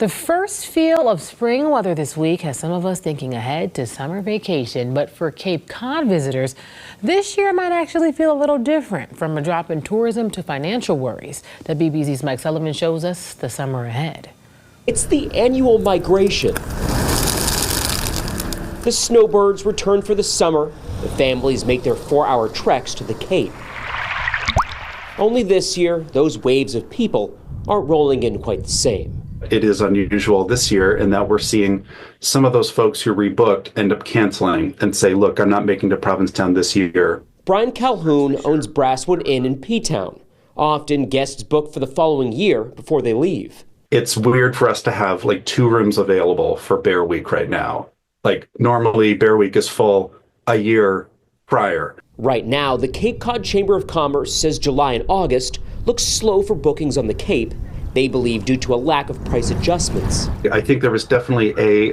The first feel of spring weather this week has some of us thinking ahead to summer vacation. But for Cape Cod visitors, this year might actually feel a little different, from a drop in tourism to financial worries. WBZ's Mike Sullivan shows us the summer ahead. It's the annual migration. The snowbirds return for the summer. The families make their 4-hour treks to the Cape. Only this year, those waves of people aren't rolling in quite the same. It is unusual this year in that we're seeing some of those folks who rebooked end up canceling and say, look, I'm not making to Provincetown this year. Brian Calhoun owns Brasswood Inn in P-Town. Often guests book for the following year before they leave. It's weird for us to have like 2 rooms available for Bear Week right now. Like normally Bear Week is full a year prior. Right now, the Cape Cod Chamber of Commerce says July and August look slow for bookings on the Cape. They believe due to a lack of price adjustments. I think there was definitely a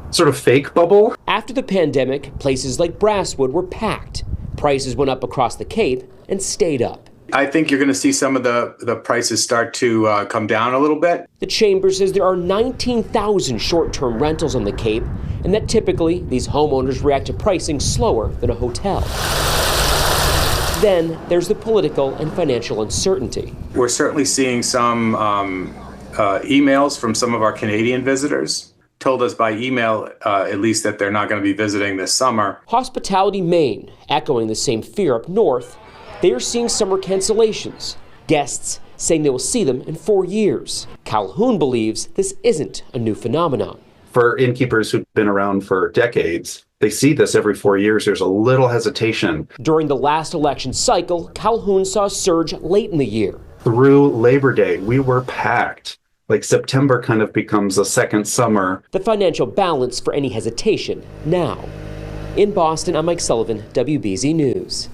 sort of fake bubble. After the pandemic, places like Brasswood were packed. Prices went up across the Cape and stayed up. I think you're going to see some of the prices start to come down a little bit. The Chamber says there are 19,000 short-term rentals on the Cape, and that typically these homeowners react to pricing slower than a hotel. Then there's the political and financial uncertainty. We're certainly seeing some emails from some of our Canadian visitors. Told us by email, at least, that they're not going to be visiting this summer. Hospitality Maine, echoing the same fear up north, they are seeing summer cancellations. Guests saying they will see them in 4 years. Calhoun believes this isn't a new phenomenon. For innkeepers who've been around for decades, they see this every 4 years. There's a little hesitation. During the last election cycle, Calhoun saw a surge late in the year. Through Labor Day, we were packed. Like September kind of becomes a second summer. The financial balance for any hesitation now. In Boston, I'm Mike Sullivan, WBZ News.